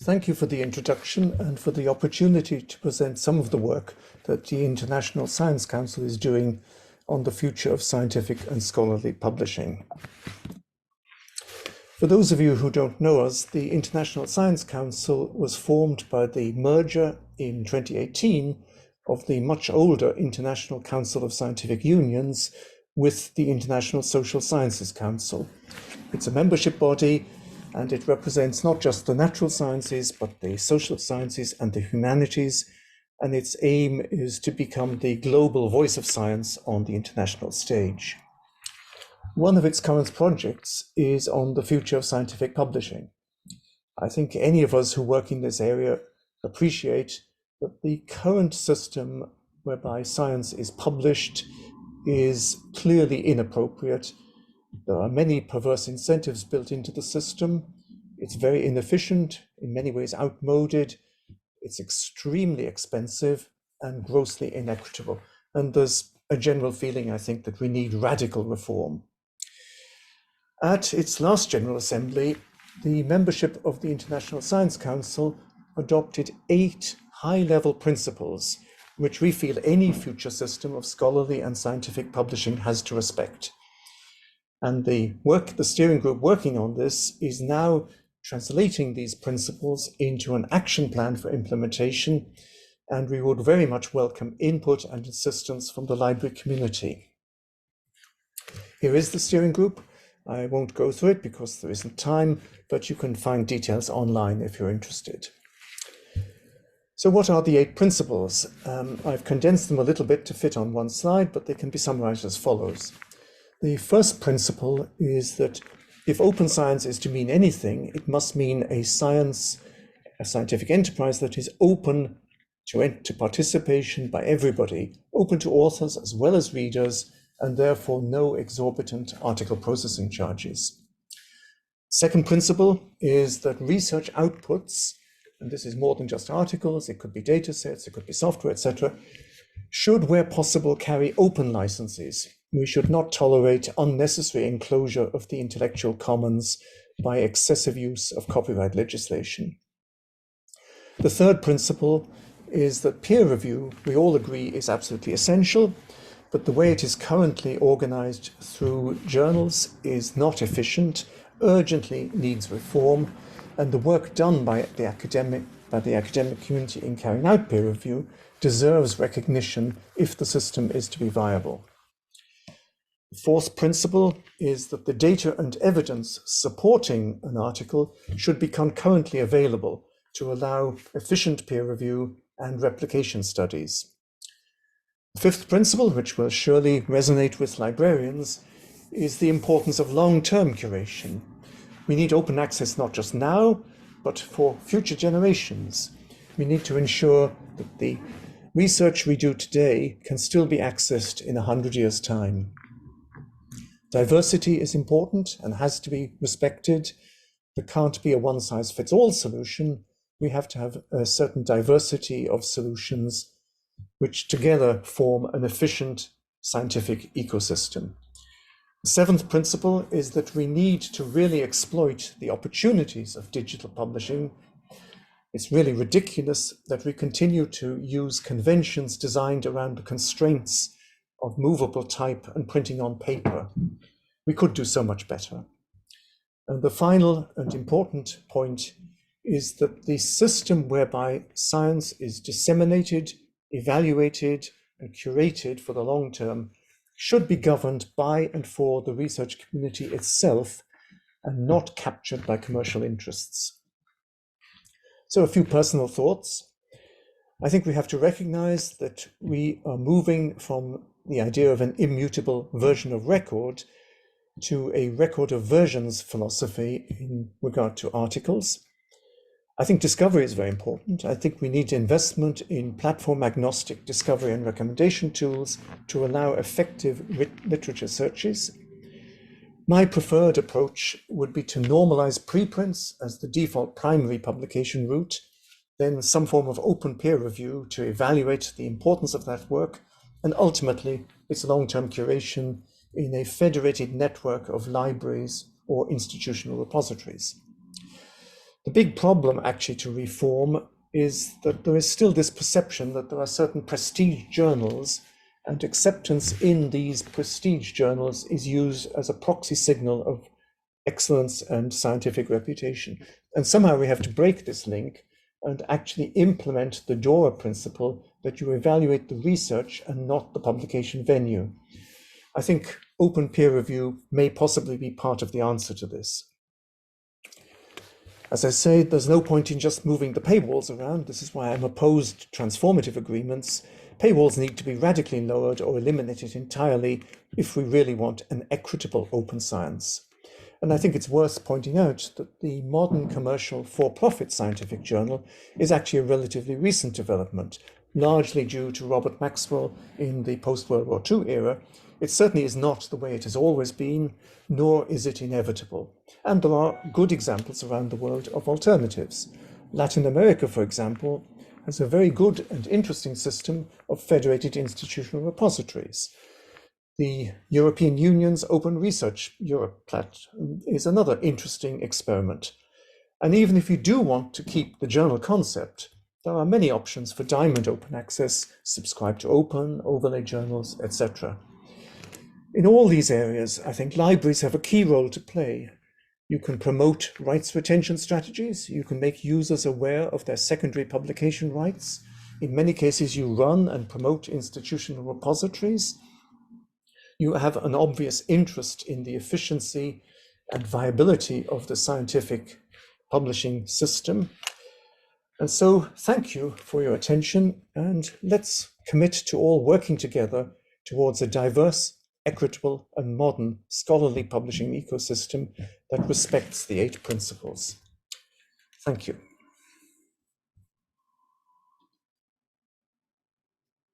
Thank you for the introduction and for the opportunity to present some of the work that the International Science Council is doing on the future of scientific and scholarly publishing. For those of you who don't know us, the International Science Council was formed by the merger in 2018 of the much older International Council of Scientific Unions with the International Social Sciences Council. It's a membership body and it represents not just the natural sciences, but the social sciences and the humanities. And its aim is to become the global voice of science on the international stage. One of its current projects is on the future of scientific publishing. I think any of us who work in this area appreciate that the current system whereby science is published is clearly inappropriate. There are many perverse incentives built into the system. It's very inefficient, in many ways outmoded. It's extremely expensive and grossly inequitable. And there's a general feeling, I think, that we need radical reform. At its last General Assembly, the membership of the International Science Council adopted 8 high-level principles which we feel any future system of scholarly and scientific publishing has to respect. And the steering group working on this is now translating these principles into an action plan for implementation, and we would very much welcome input and assistance from the library community. Here is the steering group. I won't go through it because there isn't time, but you can find details online if you're interested. So what are the 8 principles? I've condensed them a little bit to fit on one slide, but they can be summarized as follows. The first principle is that if open science is to mean anything, it must mean a scientific enterprise that is open to participation by everybody, open to authors as well as readers, and therefore no exorbitant article processing charges. Second principle is that research outputs, and this is more than just articles, it could be data sets, it could be software, etc., should, where possible, carry open licenses. We should not tolerate unnecessary enclosure of the intellectual commons by excessive use of copyright legislation. The third principle is that peer review, we all agree, is absolutely essential, but the way it is currently organized through journals is not efficient, urgently needs reform, and the work done by the academic community in carrying out peer review deserves recognition if the system is to be viable. The fourth principle is that the data and evidence supporting an article should be concurrently available to allow efficient peer review and replication studies. The fifth principle, which will surely resonate with librarians, is the importance of long-term curation. We need open access not just now, but for future generations. We need to ensure that the research we do today can still be accessed in 100 years' time. Diversity is important and has to be respected. There can't be a one-size-fits-all solution. We have to have a certain diversity of solutions which together form an efficient scientific ecosystem. The seventh principle is that we need to really exploit the opportunities of digital publishing. It's really ridiculous that we continue to use conventions designed around the constraints of movable type and printing on paper. We could do so much better. And the final and important point is that the system whereby science is disseminated, evaluated, and curated for the long term should be governed by and for the research community itself and not captured by commercial interests. So a few personal thoughts. I think we have to recognize that we are moving from the idea of an immutable version of record to a record of versions philosophy in regard to articles. I think discovery is very important. I think we need investment in platform-agnostic discovery and recommendation tools to allow effective literature searches. My preferred approach would be to normalize preprints as the default primary publication route, then some form of open peer review to evaluate the importance of that work, and ultimately its long-term curation in a federated network of libraries or institutional repositories. The big problem actually to reform is that there is still this perception that there are certain prestige journals, and acceptance in these prestige journals is used as a proxy signal of excellence and scientific reputation. And somehow we have to break this link and actually implement the DORA principle that you evaluate the research and not the publication venue. I think open peer review may possibly be part of the answer to this. As I say, there's no point in just moving the paywalls around. This is why I'm opposed to transformative agreements. Paywalls need to be radically lowered or eliminated entirely if we really want an equitable open science. And I think it's worth pointing out that the modern commercial for-profit scientific journal is actually a relatively recent development, largely due to Robert Maxwell in the post-World War II era. It certainly is not the way it has always been, nor is it inevitable. And there are good examples around the world of alternatives. Latin America, for example, has a very good and interesting system of federated institutional repositories. The European Union's Open Research Europe platform is another interesting experiment. And even if you do want to keep the journal concept, there are many options for diamond open access, subscribe to open, overlay journals, etc. In all these areas, I think libraries have a key role to play. You can promote rights retention strategies. You can make users aware of their secondary publication rights. In many cases, you run and promote institutional repositories. You have an obvious interest in the efficiency and viability of the scientific publishing system. And so thank you for your attention, and let's commit to all working together towards a diverse, equitable, and modern scholarly publishing ecosystem that respects the 8 principles. Thank you.